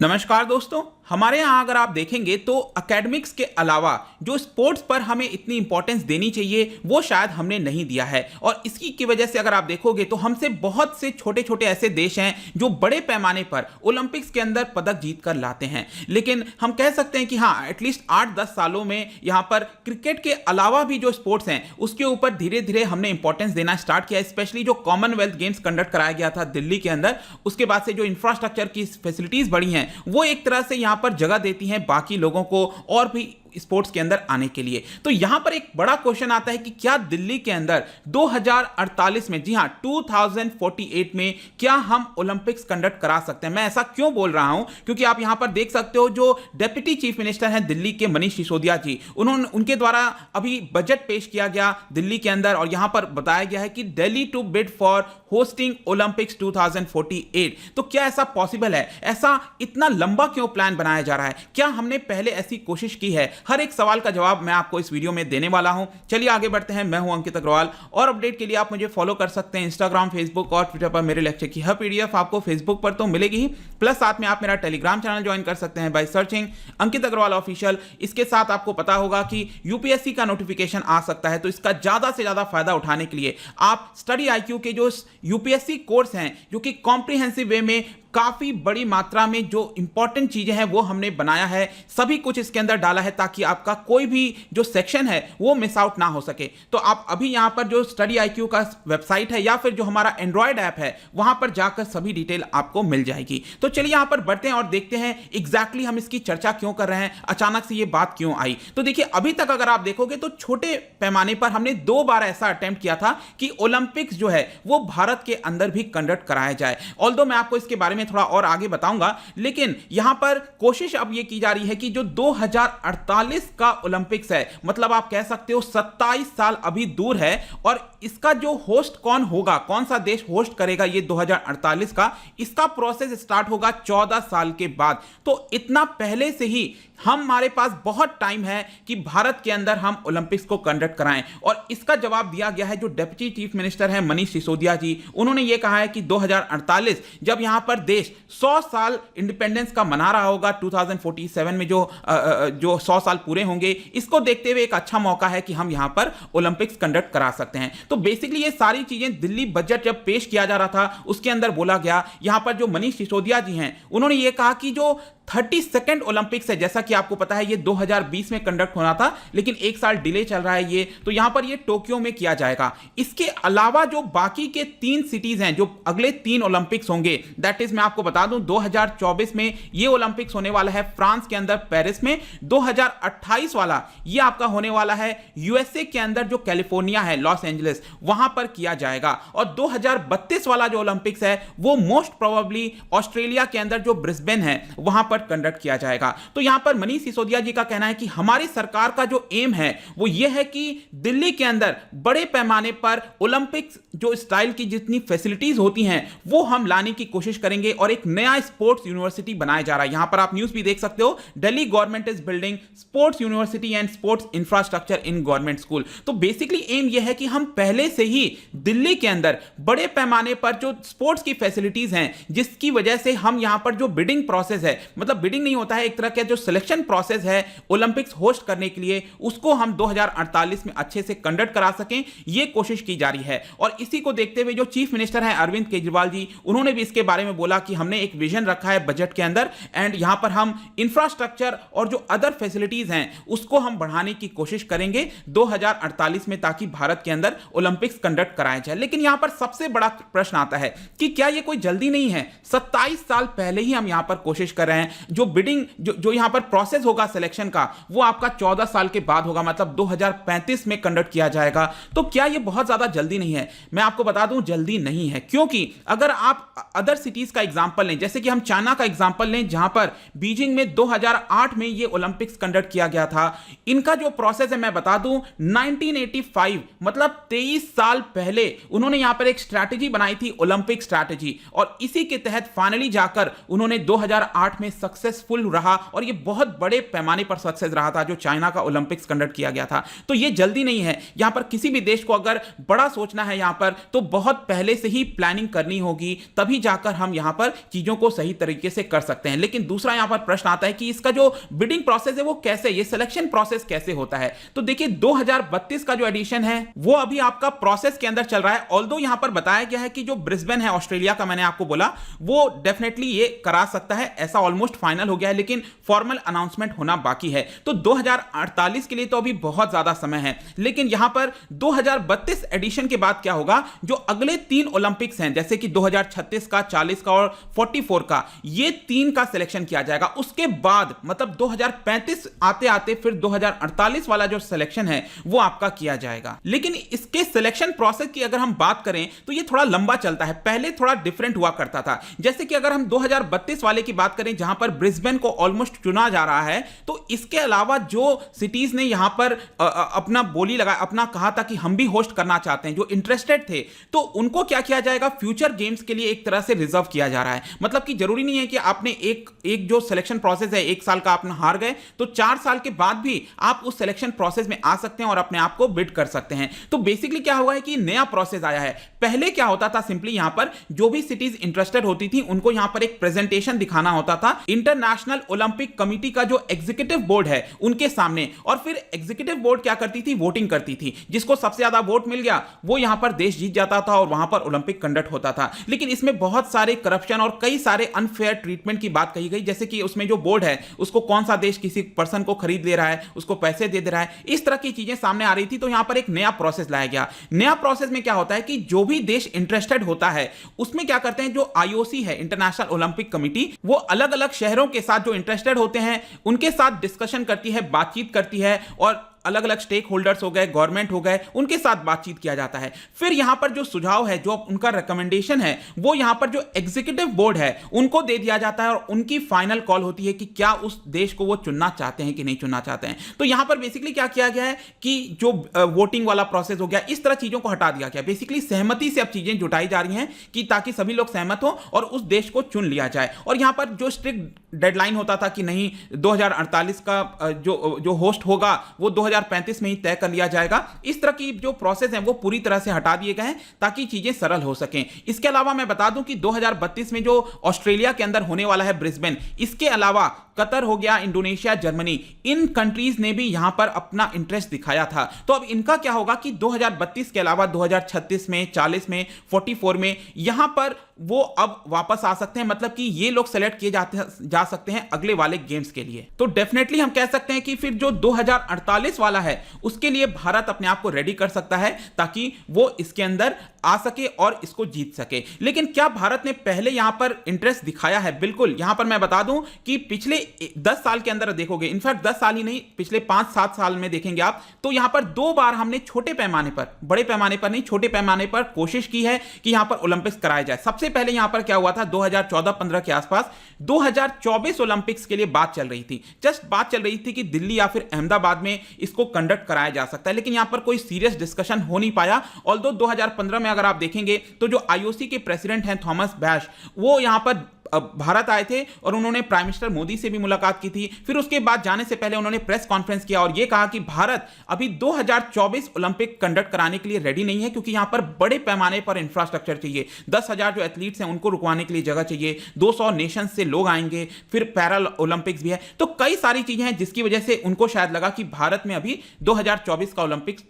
नमस्कार दोस्तों, हमारे यहाँ अगर आप देखेंगे तो एकेडमिक्स के अलावा जो स्पोर्ट्स पर हमें इतनी इंपॉर्टेंस देनी चाहिए वो शायद हमने नहीं दिया है। और इसकी की वजह से अगर आप देखोगे तो हमसे बहुत से छोटे छोटे ऐसे देश हैं जो बड़े पैमाने पर ओलंपिक्स के अंदर पदक जीत कर लाते हैं, लेकिन हम कह सकते हैं कि हाँ, एटलीस्ट 8-10 सालों में यहाँ पर क्रिकेट के अलावा भी जो स्पोर्ट्स हैं उसके ऊपर धीरे धीरे हमने इंपॉर्टेंस देना स्टार्ट किया। स्पेशली जो कॉमनवेल्थ गेम्स कंडक्ट कराया गया था दिल्ली के अंदर, उसके बाद से जो इंफ्रास्ट्रक्चर की फैसिलिटीज बढ़ी हैं वो एक तरह से यहाँ पर जगह देती हैं बाकी लोगों को और भी स्पोर्ट्स के अंदर आने के लिए। तो यहां पर एक बड़ा क्वेश्चन आता है कि क्या दिल्ली के अंदर 2048 में, जी हां 2048 में, क्या हम ओलंपिक्स कंडक्ट करा सकते हैं? मैं ऐसा क्यों बोल रहा हूं क्योंकि आप यहां पर देख सकते हो जो डेप्यूटी चीफ मिनिस्टर हैं दिल्ली के मनीष सिसोदिया जी, उनके द्वारा अभी बजट पेश किया गया दिल्ली के अंदर और यहां पर बताया गया है कि Delhi to bid for hosting Olympics 2048। तो क्या ऐसा पॉसिबल है? ऐसा इतना लंबा क्यों प्लान बनाया जा रहा है? क्या हमने पहले ऐसी कोशिश की है? हर एक सवाल का जवाब मैं आपको इस वीडियो में देने वाला हूं। चलिए आगे बढ़ते हैं। मैं हूं अंकित अग्रवाल और अपडेट के लिए आप मुझे फॉलो कर सकते हैं इंस्टाग्राम, फेसबुक और ट्विटर पर। मेरे लेक्चर की हर पीडीएफ आपको फेसबुक पर तो मिलेगी ही, प्लस साथ में आप मेरा टेलीग्राम चैनल ज्वाइन कर सकते हैं by searching Ankit Agarwal official. इसके साथ आपको पता होगा कि यूपीएससी का नोटिफिकेशन आ सकता है, तो इसका ज्यादा से ज्यादा फायदा उठाने के लिए आप स्टडी आईक्यू के जो यूपीएससी कोर्स हैं जो कि कॉम्प्रिहेंसिव वे में काफी बड़ी मात्रा में जो इंपॉर्टेंट चीजें हैं वो हमने बनाया है, सभी कुछ इसके अंदर डाला है ताकि आपका कोई भी जो सेक्शन है वो मिस आउट ना हो सके। तो आप अभी यहां पर जो स्टडी आईक्यू का वेबसाइट है या फिर जो हमारा एंड्रॉयड ऐप है वहां पर जाकर सभी डिटेल आपको मिल जाएगी। तो चलिए यहां पर बढ़ते हैं और देखते हैं एग्जैक्टली हम इसकी चर्चा क्यों कर रहे हैं, अचानक से ये बात क्यों आई। तो देखिए, अभी तक अगर आप देखोगे तो छोटे पैमाने पर हमने 2 बार ऐसा अटेम्प्ट किया था कि ओलंपिक्स जो है वो भारत के अंदर भी कंडक्ट कराया जाए। ऑल्दो मैं आपको इसके बारे में थोड़ा और आगे बताऊंगा, लेकिन यहां पर कोशिश अब यह की जा रही है कि जो 2048 का ओलंपिक्स है, मतलब आप कह सकते हो 27 साल अभी दूर है, और इसका जो होस्ट कौन होगा, कौन सा देश होस्ट करेगा ये 2048 का, इसका प्रोसेस स्टार्ट होगा 14 साल के बाद। तो इतना पहले से ही हमारे पास बहुत टाइम है कि भारत के अंदर हम ओलंपिक्स को कंडक्ट कराएं। और इसका जवाब दिया गया है जो डेप्यूटी चीफ मिनिस्टर हैं मनीष सिसोदिया जी, उन्होंने यह कहा है कि 2048 जब यहां पर देश 100 साल इंडिपेंडेंस का मना रहा होगा, 2047 में जो 100 साल पूरे होंगे, इसको देखते हुए एक अच्छा मौका है कि हम यहां पर ओलंपिक्स कंडक्ट करा सकते हैं। तो बेसिकली ये सारी चीजें दिल्ली बजट जब पेश किया जा रहा था उसके अंदर बोला गया। यहां पर जो मनीष सिसोदिया जी हैं उन्होंने ये कहा कि जो 32nd ओलंपिक्स है, जैसा कि आपको पता है ये 2020 में कंडक्ट होना था लेकिन एक साल डिले चल रहा है ये, तो यहां पर ये टोक्यो में किया जाएगा। इसके अलावा जो बाकी के 3 सिटीज हैं जो अगले 3 ओलंपिक्स होंगे, दैट इज मैं आपको बता दूं 2024 में ये ओलंपिक्स होने वाला है फ्रांस के अंदर पेरिस में, 2028 वाला ये आपका होने वाला है यूएसए के अंदर जो कैलिफोर्निया है, लॉस एंजलिस, वहां पर किया जाएगा। और 2032 वाला जो ओलंपिक्स है वो मोस्ट प्रोबेबली ऑस्ट्रेलिया के अंदर जो ब्रिस्बेन है वहां पर कंडक्ट किया जाएगा। तो यहां पर मनीष सिसोदिया जी का कहना है कि हमारी सरकार का जो एम है वो यह है कि दिल्ली के अंदर बड़े पैमाने पर ओलंपिक्स जो स्टाइल की जितनी फैसिलिटीज होती हैं वो हम लाने की कोशिश करेंगे और एक नया स्पोर्ट्स यूनिवर्सिटी बनाया जा रहा है। यहां पर आप न्यूज़ भी देख सकते हो, Delhi government is building sports university and sports infrastructure in government school. तो बेसिकली एम यह है कि हम पहले से ही दिल्ली के अंदर बड़े पैमाने पर जो स्पोर्ट्स की फैसिलिटीज हैं, जिसकी वजह से हम यहां पर जो बिडिंग प्रोसेस है, मतलब बिडिंग नहीं होता है, एक तरह का जो सिलेक्शन प्रोसेस है ओलंपिक्स होस्ट करने के लिए, उसको हम 2048 में अच्छे से कंडक्ट करा सकें, यह कोशिश की जा रही है। और इसी को देखते हुए जो चीफ मिनिस्टर हैं अरविंद केजरीवाल जी, उन्होंने भी इसके बारे में बोला कि हमने एक विजन रखा है बजट के अंदर एंड यहां पर हम इंफ्रास्ट्रक्चर और जो अदर फैसिलिटीज हैं उसको हम बढ़ाने की कोशिश करेंगे 2048 में, ताकि भारत के अंदर ओलंपिक्स कंडक्ट कराया जाए। लेकिन यहां पर सबसे बड़ा प्रश्न आता है कि क्या यह कोई जल्दी नहीं है? 27 साल पहले ही हम यहां पर कोशिश कर रहे हैं। जो बिडिंग जो यहां पर प्रोसेस होगा सिलेक्शन का वो आपका 14 साल के बाद होगा, मतलब 2035 में कंडक्ट किया जाएगा। तो क्या यह बहुत ज्यादा जल्दी नहीं है? मैं आपको बता दूं जल्दी नहीं है, क्योंकि अगर आप अदर सिटीज का एग्जांपल लें, जैसे कि हम चाइना का एग्जांपल लें जहां पर बीजिंग में 2008 में यह ओलंपिक्स कंडक्ट किया गया था, इनका जो प्रोसेस है मैं बता दूं 1985, मतलब 23 साल पहले उन्होंने यहां पर एक स्ट्रैटेजी बनाई थी, ओलंपिक स्ट्रैटेजी, और इसी के तहत फाइनली जाकर उन्होंने 2008 में सक्सेसफुल रहा और ये बहुत बड़े पैमाने पर सक्सेस रहा था जो चाइना का ओलंपिक्स कंडक्ट किया गया था। तो ये जल्दी नहीं है, यहां पर किसी भी देश को अगर बड़ा सोचना है यहां पर तो बहुत पहले से ही प्लानिंग करनी होगी, तभी जाकर हम यहां पर चीजों को सही तरीके से कर सकते हैं। लेकिन दूसरा यहां पर प्रश्न आता है कि इसका जो बिडिंग प्रोसेस है वो कैसे, ये सिलेक्शन प्रोसेस कैसे होता है। तो देखिए 2032 का जो एडिशन है वो अभी आपका प्रोसेस के अंदर चल रहा है। ऑल्दो यहां पर बताया गया है कि जो ब्रिस्बेन है ऑस्ट्रेलिया का, मैंने आपको बोला, वो डेफिनेटली ये करा सकता है, ऐसा ऑलमोस्ट फाइनल हो गया है, लेकिन फॉर्मल अनाउंसमेंट होना बाकी है। तो 2048 के लिए तो अभी बहुत ज्यादा समय है। लेकिन यहां पर 2032 एडिशन के बाद क्या होगा, जो अगले 3 ओलंपिक्स हैं जैसे कि 2036 का, 40 का और 44 का, ये 3 का सिलेक्शन किया जाएगा। उसके बाद मतलब 2035 आते आते फिर 2048 वाला जो सिलेक्शन है वो आपका किया जाएगा। लेकिन इसके सिलेक्शन प्रोसेस की अगर हम बात करें तो ये थोड़ा लंबा चलता है। पहले थोड़ा डिफरेंट हुआ करता था। जैसे कि अगर हम 2032 वाले की बात करें जहां पर ब्रिस्बेन को ऑलमोस्ट चुना जा रहा है, तो इसके अलावा जो सिटीज ने यहां पर अपना बोली लगा, अपना कहा था कि हम भी होस्ट करना चाहते हैं, जो इंटरेस्टेड थे, तो उनको क्या किया जाएगा, फ्यूचर गेम्स के लिए एक तरह से रिजर्व किया जा रहा है। मतलब कि जरूरी नहीं है कि आपने एक जो सिलेक्शन प्रोसेस है 1 साल का आपने हार गए तो 4 साल के बाद भी आप उस सिलेक्शन प्रोसेस में आ सकते हैं और अपने आप को बिड कर सकते हैं। तो बेसिकली क्या हुआ है कि नया प्रोसेस आया है। पहले क्या होता था, सिंपली यहां पर जो भी सिटीज इंटरेस्टेड होती थी उनको यहां पर एक प्रेजेंटेशन दिखाना होता था इंटरनेशनल ओलंपिक कमिटी का जो एग्जीक्यूटिव बोर्ड है उनके सामने, और फिर एग्जीक्यूटिव बोर्ड क्या करती थी, वोटिंग करती थी। जिसको सबसे ज्यादा वोट मिल गया वो यहां पर देश जीत जाता था और वहां पर ओलंपिक कंडक्ट होता था। लेकिन इसमें बहुत सारे करप्शन और कई सारे अनफेयर ट्रीटमेंट की बात कही गई, जैसे कि उसमें जो बोर्ड है उसको कौन सा देश किसी पर्सन को खरीद ले रहा है, उसको पैसे दे रहा है, इस तरह की चीजें सामने आ रही थी। तो यहां पर एक नया प्रोसेस लाया गया। नया प्रोसेस में क्या होता है कि जो भी देश इंटरेस्टेड होता है उसमें क्या करते हैं, जो आईओसी है इंटरनेशनल ओलंपिक कमिटी, वो अलग अलग शहरों के साथ जो इंटरेस्टेड होते हैं उनके साथ डिस्कशन करती है, बातचीत करती है, और अलग अलग स्टेक होल्डर्स हो गए, गवर्नमेंट हो गए, उनके साथ बातचीत किया जाता है। फिर यहां पर जो सुझाव है, जो उनका रिकमेंडेशन है, वो यहां पर जो एग्जीक्यूटिव बोर्ड है उनको दे दिया जाता है और उनकी फाइनल कॉल होती है कि क्या उस देश को वो चुनना चाहते हैं कि नहीं चुनना चाहते हैं। तो यहां पर बेसिकली क्या किया गया है कि जो वोटिंग वाला प्रोसेस हो गया, इस तरह चीजों को हटा दिया गया। बेसिकली सहमति से अब चीजें जुटाई जा रही हैं कि ताकि सभी लोग सहमत हो और उस देश को चुन लिया जाए। और यहां पर जो स्ट्रिक्ट डेडलाइन होता था कि नहीं 2048 का जो होस्ट होगा वो 2035 में ही तय कर लिया जाएगा, इस तरह की जो प्रोसेस है वो पूरी तरह से हटा दिए गए हैं ताकि चीजें सरल हो सकें। इसके अलावा मैं बता दूं कि 2032 में जो ऑस्ट्रेलिया के अंदर होने वाला है ब्रिस्बेन, इसके अलावा कतर हो गया, इंडोनेशिया, जर्मनी, इन कंट्रीज ने भी यहां पर अपना इंटरेस्ट दिखाया था। तो अब इनका क्या होगा कि 2032 के अलावा 2036 में, 40 में, 44 में यहां पर वो अब वापस आ सकते हैं। मतलब कि ये लोग सेलेक्ट किए जा सकते हैं अगले वाले गेम्स के लिए। तो डेफिनेटली हम कह सकते हैं कि फिर जो 2048 वाला है उसके लिए भारत अपने आप को रेडी कर सकता है ताकि वो इसके अंदर आ सके और इसको जीत सके। लेकिन क्या भारत ने पहले यहां पर इंटरेस्ट दिखाया है? बिल्कुल। यहां पर मैं बता दूं कि पिछले 10 साल के अंदर देखोगे, इनफैक्ट 10 साल ही नहीं, पिछले 5-7 साल में देखेंगे आप, तो यहां पर 2 बार हमने छोटे पैमाने पर, बड़े पैमाने पर नहीं, छोटे पैमाने पर कोशिश की है कि यहां पर ओलंपिक्स कराया जाए। सबसे पहले यहां पर क्या हुआ था, 2014-15 के आसपास 2024 ओलंपिक्स के लिए बात चल रही थी। जस्ट बात चल रही थी कि दिल्ली या फिर अहमदाबाद में इसको कंडक्ट कराया जा सकता है, लेकिन यहां पर कोई सीरियस डिस्कशन हो नहीं पाया। ऑल्दो 2015 में अगर आप देखेंगे तो जो आईओसी के प्रेसिडेंट हैं थॉमस बैश, वो यहां पर भारत आए थे और उन्होंने प्राइम मिनिस्टर मोदी से भी मुलाकात की थी। फिर उसके बाद जाने से पहले उन्होंने प्रेस कॉन्फ्रेंस किया और यह कहा कि भारत अभी 2024 ओलंपिक कंडक्ट कराने के लिए रेडी नहीं है, क्योंकि यहां पर बड़े पैमाने पर इंफ्रास्ट्रक्चर चाहिए। 10,000 जो एथलीट्स हैं उनको रुकवाने के लिए जगह चाहिए, 200 नेशन से लोग आएंगे, फिर पैरा ओलंपिक्स भी है। तो कई सारी चीजें हैं जिसकी वजह से उनको शायद लगा कि भारत में अभी 2024 का ओलंपिक्स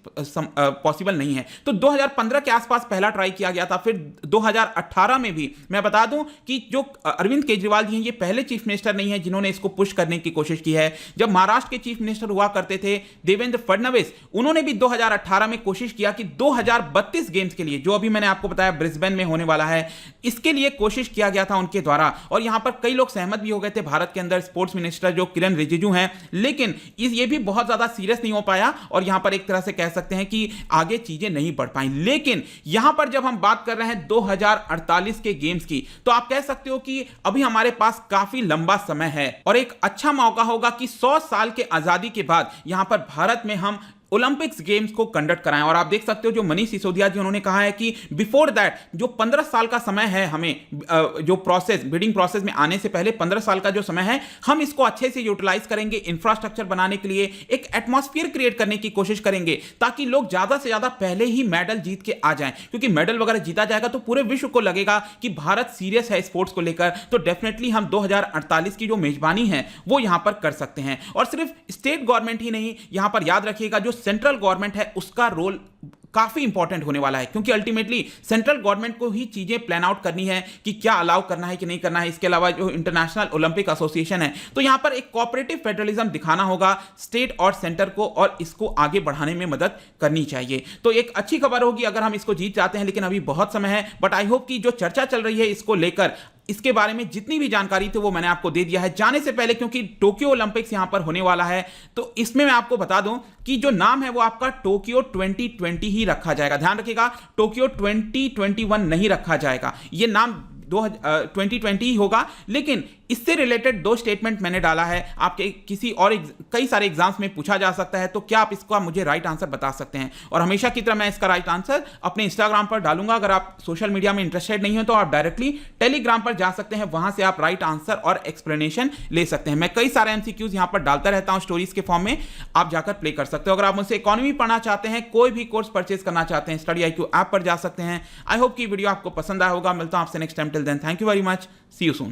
पॉसिबल नहीं है। तो 2015 के आसपास पहला ट्राई किया गया था। फिर 2018 में भी मैं बता दूं कि जो अरविंद केजरीवाल जी हैं, ये पहले चीफ मिनिस्टर नहीं है जिन्होंने इसको पुश करने की कोशिश की है। जब महाराष्ट्र के चीफ मिनिस्टर हुआ करते थे देवेंद्र फडणवीस, उन्होंने भी 2018 में कोशिश किया कि 2032 गेम्स के लिए, जो अभी मैंने आपको बताया ब्रिस्बेन में होने वाला है, इसके लिए कोशिश किया गया था उनके द्वारा। और यहां पर कई लोग सहमत भी हो गए थे भारत के अंदर, स्पोर्ट्स मिनिस्टर जो किरण रिजिजू हैं, लेकिन ये भी बहुत ज्यादा सीरियस नहीं हो पाया और यहां पर एक तरह से कह सकते हैं कि आगे चीजें नहीं बढ़ पाई। लेकिन यहां पर जब हम बात कर रहे हैं 2048 के गेम्स की, तो आप कह सकते हो कि अभी हमारे पास काफी लंबा समय है और एक अच्छा मौका होगा कि 100 साल के आजादी के बाद यहां पर भारत में हम ओलंपिक्स गेम्स को कंडक्ट कराएं। और आप देख सकते हो जो मनीष सिसोदिया जी उन्होंने कहा है कि बिफोर दैट जो 15 साल का समय है, हमें जो प्रोसेस बिडिंग प्रोसेस में आने से पहले 15 साल का जो समय है, हम इसको अच्छे से यूटिलाइज करेंगे, इंफ्रास्ट्रक्चर बनाने के लिए एक एटमॉस्फेयर क्रिएट करने की कोशिश करेंगे ताकि लोग ज्यादा से ज्यादा पहले ही मेडल जीत के आ जाएं। क्योंकि मेडल वगैरह जीता जाएगा तो पूरे विश्व को लगेगा कि भारत सीरियस है स्पोर्ट्स को लेकर, तो डेफिनेटली हम 2048 की जो मेजबानी है वो यहां पर कर सकते हैं। और सिर्फ स्टेट गवर्नमेंट ही नहीं, यहां पर याद रखिएगा जो सेंट्रल गवर्नमेंट है उसका रोल काफी इंपॉर्टेंट होने वाला है, क्योंकि अल्टीमेटली सेंट्रल गवर्नमेंट को ही चीजें प्लान आउट करनी है कि क्या अलाउ करना है कि नहीं करना है। इसके अलावा जो इंटरनेशनल ओलंपिक एसोसिएशन है, तो यहां पर एक कोऑपरेटिव फेडरलिज्म दिखाना होगा स्टेट और सेंटर को, और इसको आगे बढ़ाने में मदद करनी चाहिए। तो एक अच्छी खबर होगी अगर हम इसको जीत जाते हैं, लेकिन अभी बहुत समय है। बट आई होप कि जो चर्चा चल रही है इसको लेकर, इसके बारे में जितनी भी जानकारी थी वो मैंने आपको दे दिया है जाने से पहले, क्योंकि टोक्यो ओलंपिक्स यहां पर होने वाला है। तो इसमें मैं आपको बता दूं कि जो नाम है वो आपका टोक्यो 2020 ही रखा जाएगा। ध्यान रखिएगा, टोक्यो 2021 नहीं रखा जाएगा, ये नाम 2020 ही होगा। लेकिन इससे रिलेटेड 2 स्टेटमेंट मैंने डाला है, आपके किसी और कई सारे एग्जाम्स में पूछा जा सकता है, तो क्या आप इसका मुझे राइट आंसर बता सकते हैं। और हमेशा की तरह मैं इसका राइट आंसर अपने इंस्टाग्राम पर डालूंगा। अगर आप सोशल मीडिया में इंटरेस्टेड नहीं हो तो आप डायरेक्टली टेलीग्राम पर जा सकते हैं, वहां से आप राइट आंसर और एक्सप्लेनेशन ले सकते हैं। मैं कई सारे एमसीक्यूज यहां पर डालता रहता हूं स्टोरीज के फॉर्म में, आप जाकर प्ले कर सकते हो। अगर आप मुझसे इकोनॉमी पढ़ना चाहते हैं, कोई भी कोर्स परचेज करना चाहते हैं, स्टडी IQ ऐप पर जा सकते हैं। आई होप कि वीडियो आपको पसंद आया होगा। मिलता हूं आपसे next time. Till then, thank you very much, see you soon.